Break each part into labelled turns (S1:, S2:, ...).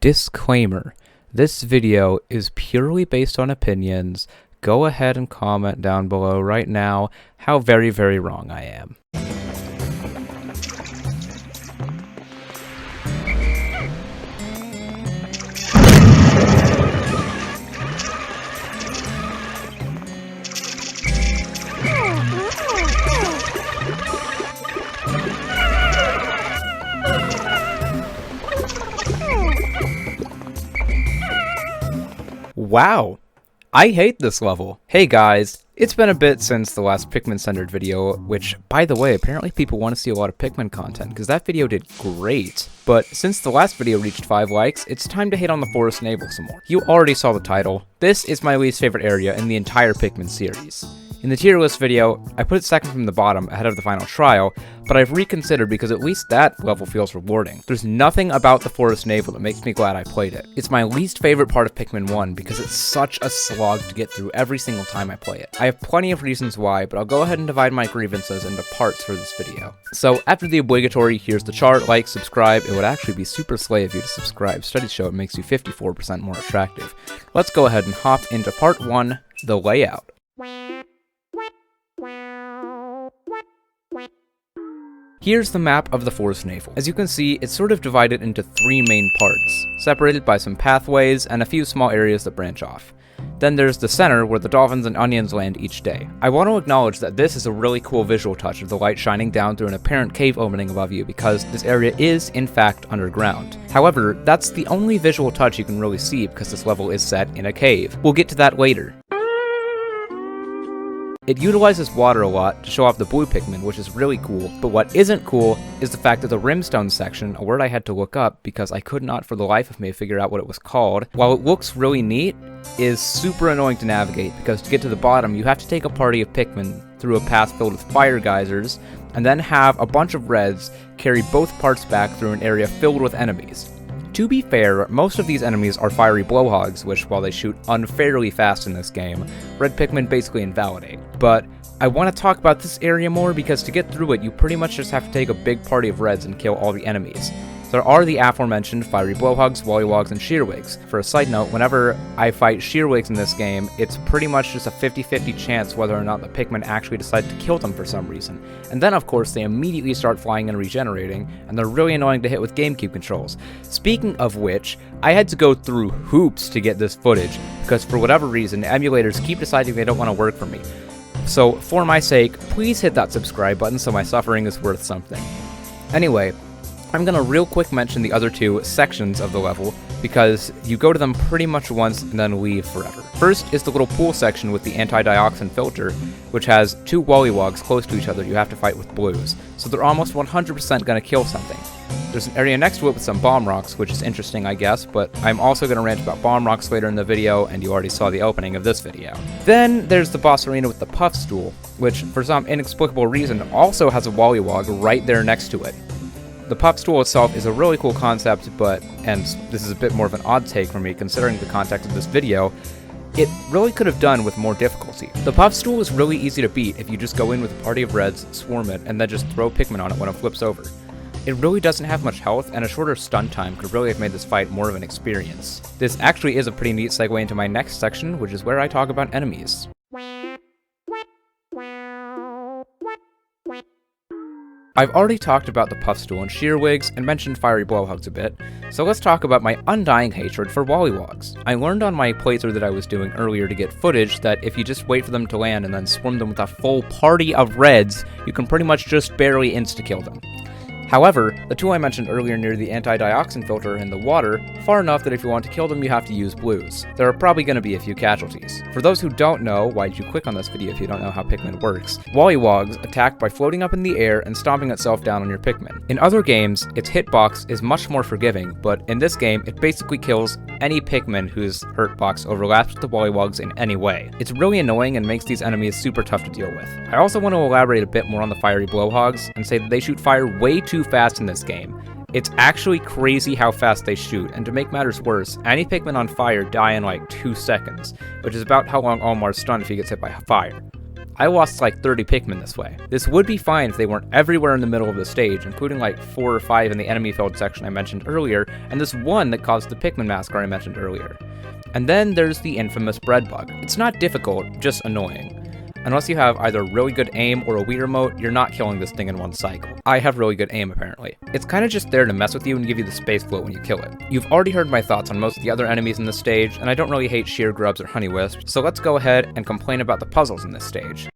S1: Disclaimer: this video is purely based on opinions. Go ahead and comment down below right now how very, very wrong I am. Wow, I hate this level. Hey guys, it's been a bit since the last Pikmin-centered video, which, by the way, apparently people want to see a lot of Pikmin content, because that video did great. But since the last video reached 5 likes, it's time to hate on the Forest Navel some more. You already saw the title. This is my least favorite area in the entire Pikmin series. In the tier list video, I put it second from the bottom ahead of the final trial, but I've reconsidered because at least that level feels rewarding. There's nothing about the Forest Navel that makes me glad I played it. It's my least favorite part of Pikmin 1 because it's such a slog to get through every single time I play it. I have plenty of reasons why, but I'll go ahead and divide my grievances into parts for this video. So after the obligatory, here's the chart, like, subscribe. It would actually be super slay of you to subscribe. Studies show it makes you 54% more attractive. Let's go ahead and hop into part 1, the layout. Here's the map of the Forest Navel. As you can see, it's sort of divided into 3 main parts, separated by some pathways and a few small areas that branch off. Then there's the center, where the dolphins and onions land each day. I want to acknowledge that this is a really cool visual touch of the light shining down through an apparent cave opening above you, because this area is, in fact, underground. However, that's the only visual touch you can really see because this level is set in a cave. We'll get to that later. It utilizes water a lot to show off the blue Pikmin, which is really cool, but what isn't cool is the fact that the Rimstone section, a word I had to look up because I could not for the life of me figure out what it was called, while it looks really neat, is super annoying to navigate because to get to the bottom you have to take a party of Pikmin through a path filled with fire geysers, and then have a bunch of reds carry both parts back through an area filled with enemies. To be fair, most of these enemies are fiery blowhogs, which, while they shoot unfairly fast in this game, red Pikmin basically invalidate. But I want to talk about this area more because to get through it, you pretty much just have to take a big party of reds and kill all the enemies. There are the aforementioned fiery blowhogs, wollywogs, and shearwigs. For a side note, whenever I fight shearwigs in this game, it's pretty much just a 50-50 chance whether or not the Pikmin actually decide to kill them for some reason. And then of course they immediately start flying and regenerating, and they're really annoying to hit with GameCube controls. Speaking of which, I had to go through hoops to get this footage, because for whatever reason, emulators keep deciding they don't want to work for me. So for my sake, please hit that subscribe button so my suffering is worth something. Anyway, I'm gonna real quick mention the other 2 sections of the level, because you go to them pretty much once and then leave forever. First is the little pool section with the anti-dioxin filter, which has 2 wollywogs close to each other you have to fight with blues, so they're almost 100% gonna kill something. There's an area next to it with some bomb rocks, which is interesting I guess, but I'm also gonna rant about bomb rocks later in the video, and you already saw the opening of this video. Then there's the boss arena with the puff stool, which for some inexplicable reason also has a wollywog right there next to it. The puff stool itself is a really cool concept, but, and this is a bit more of an odd take for me considering the context of this video, it really could have done with more difficulty. The puff stool is really easy to beat if you just go in with a party of reds, swarm it, and then just throw Pikmin on it when it flips over. It really doesn't have much health, and a shorter stun time could really have made this fight more of an experience. This actually is a pretty neat segue into my next section, which is where I talk about enemies. I've already talked about the puff stool and shearwigs and mentioned fiery blowhogs a bit, so let's talk about my undying hatred for wollywogs. I learned on my playthrough that I was doing earlier to get footage that if you just wait for them to land and then swarm them with a full party of reds, you can pretty much just barely insta-kill them. However, the 2 I mentioned earlier near the anti-dioxin filter in the water, far enough that if you want to kill them you have to use blues. There are probably going to be a few casualties. For those who don't know, why'd you click on this video if you don't know how Pikmin works, wollywogs attack by floating up in the air and stomping itself down on your Pikmin. In other games, its hitbox is much more forgiving, but in this game, it basically kills any Pikmin whose hurtbox overlaps with the wollywogs in any way. It's really annoying and makes these enemies super tough to deal with. I also want to elaborate a bit more on the fiery blowhogs and say that they shoot fire way too fast in this game. It's actually crazy how fast they shoot, and to make matters worse, any Pikmin on fire die in like 2 seconds, which is about how long Omar's stunned if he gets hit by fire. I lost like 30 Pikmin this way. This would be fine if they weren't everywhere in the middle of the stage, including like 4 or 5 in the enemy-filled section I mentioned earlier, and this one that caused the Pikmin massacre I mentioned earlier. And then there's the infamous bread bug. It's not difficult, just annoying. Unless you have either really good aim or a Wii remote, you're not killing this thing in one cycle. I have really good aim, apparently. It's kinda just there to mess with you and give you the space float when you kill it. You've already heard my thoughts on most of the other enemies in this stage, and I don't really hate sheer grubs or honey wisps, so let's go ahead and complain about the puzzles in this stage.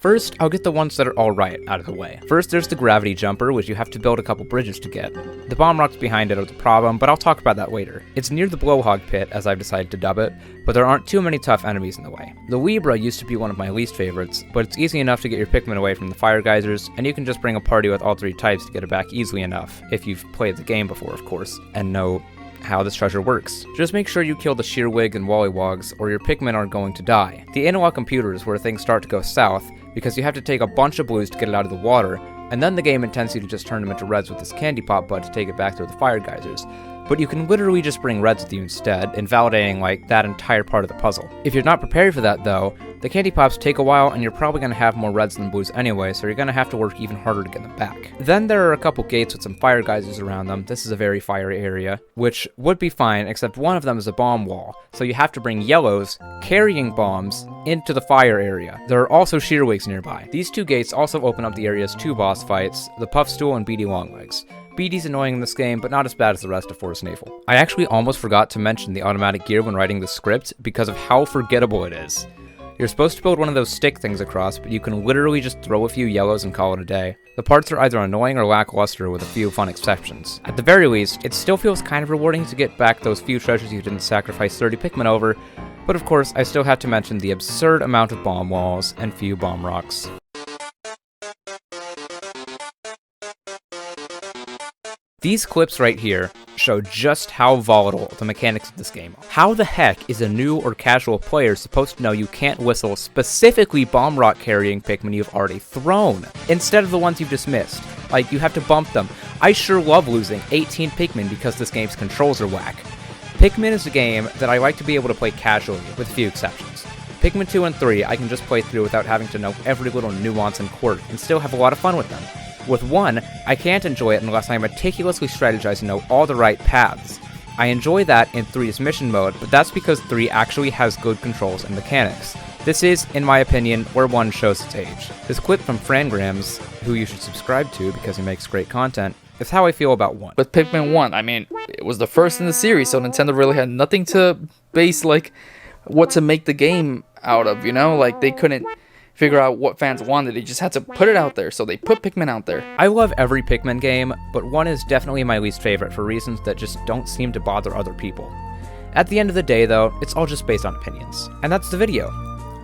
S1: First, I'll get the ones that are alright out of the way. First, there's the gravity jumper, which you have to build a couple bridges to get. The bomb rocks behind it are the problem, but I'll talk about that later. It's near the blowhog pit, as I've decided to dub it, but there aren't too many tough enemies in the way. The Weebra used to be one of my least favorites, but it's easy enough to get your Pikmin away from the fire geysers, and you can just bring a party with all 3 types to get it back easily enough, if you've played the game before, of course, and know how this treasure works. Just make sure you kill the Shearwig and Wollywogs, or your Pikmin are going to die. The analog computer is where things start to go south, because you have to take a bunch of blues to get it out of the water, and then the game intends you to just turn them into reds with this candy pop bud to take it back through the fire geysers. But you can literally just bring reds with you instead, invalidating like that entire part of the puzzle. If you're not prepared for that though, the candy pops take a while and you're probably going to have more reds than blues anyway, so you're going to have to work even harder to get them back. Then there are a couple gates with some fire geysers around them. This is a very fiery area, which would be fine, except one of them is a bomb wall, so you have to bring yellows, carrying bombs, into the fire area. There are also Shearwigs nearby. These 2 gates also open up the area's 2 boss fights, the Puffstool and Beady Longlegs. Beady's annoying in this game, but not as bad as the rest of Forest Navel. I actually almost forgot to mention the automatic gear when writing the script because of how forgettable it is. You're supposed to build one of those stick things across, but you can literally just throw a few yellows and call it a day. The parts are either annoying or lackluster with a few fun exceptions. At the very least, it still feels kind of rewarding to get back those few treasures you didn't sacrifice 30 Pikmin over, but of course I still have to mention the absurd amount of bomb walls and few bomb rocks. These clips right here show just how volatile the mechanics of this game are. How the heck is a new or casual player supposed to know you can't whistle specifically bomb rock carrying Pikmin you've already thrown, instead of the ones you've dismissed? Like, you have to bump them. I sure love losing 18 Pikmin because this game's controls are whack. Pikmin is a game that I like to be able to play casually, with a few exceptions. Pikmin 2 and 3 I can just play through without having to know every little nuance and quirk, and still have a lot of fun with them. With 1, I can't enjoy it unless I meticulously strategize and know all the right paths. I enjoy that in 3's mission mode, but that's because 3 actually has good controls and mechanics. This is, in my opinion, where 1 shows its age. This clip from Frangrams, who you should subscribe to because he makes great content, is how I feel about 1.
S2: With Pikmin 1, I mean, it was the first in the series, so Nintendo really had nothing to base, like, what to make the game out of, you know? Like, they couldn't figure out what fans wanted. They just had to put it out there, so they put Pikmin out there.
S1: I love every Pikmin game, but 1 is definitely my least favorite for reasons that just don't seem to bother other people. At the end of the day, though, it's all just based on opinions. And that's the video.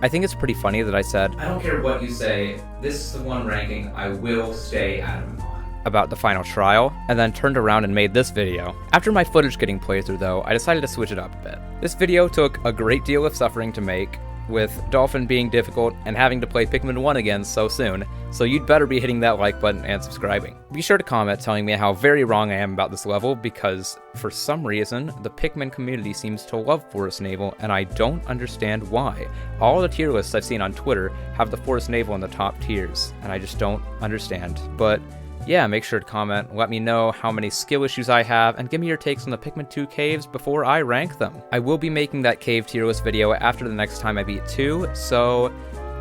S1: I think it's pretty funny that I said, I don't care what you say, this is the one ranking I will stay adamant on about the final trial, and then turned around and made this video. After my footage getting played through though, I decided to switch it up a bit. This video took a great deal of suffering to make, with Dolphin being difficult and having to play Pikmin 1 again so soon, so you'd better be hitting that like button and subscribing. Be sure to comment telling me how very wrong I am about this level, because for some reason, the Pikmin community seems to love Forest Navel, and I don't understand why. All the tier lists I've seen on Twitter have the Forest Navel in the top tiers, and I just don't understand. But yeah, make sure to comment, let me know how many skill issues I have, and give me your takes on the Pikmin 2 caves before I rank them. I will be making that cave tier list video after the next time I beat 2, so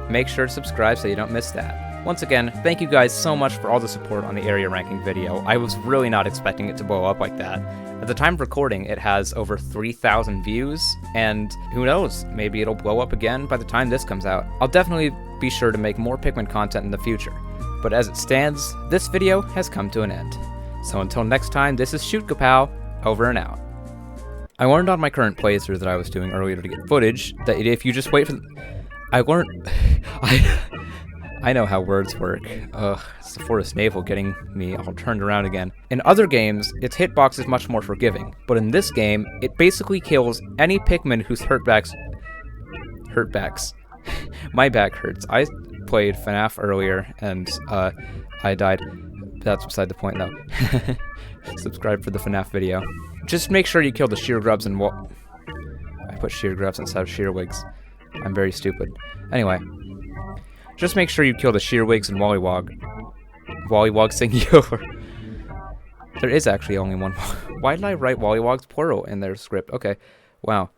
S1: make sure to subscribe so you don't miss that. Once again, thank you guys so much for all the support on the area ranking video. I was really not expecting it to blow up like that. At the time of recording, it has over 3,000 views, and who knows, maybe it'll blow up again by the time this comes out. I'll definitely be sure to make more Pikmin content in the future. But as it stands, this video has come to an end. So until next time, this is Shoot Kapow, over and out. I learned on my current playthrough that I was doing earlier to get footage, that if you just wait for I learned... I know how words work. Ugh, it's the Forest Navel getting me all turned around again. In other games, its hitbox is much more forgiving, but in this game, it basically kills any Pikmin whose hurtbacks... My back hurts. I played FNAF earlier, and I died. That's beside the point, though. Subscribe for the FNAF video. Just make sure you kill the sheer grubs and I put put sheargrubs instead of shearwigs. I'm very stupid. Anyway, just make sure you kill the shearwigs and wollywog. Wollywog singular. There is actually only one. Why did I write wollywogs plural in their script? Okay, wow.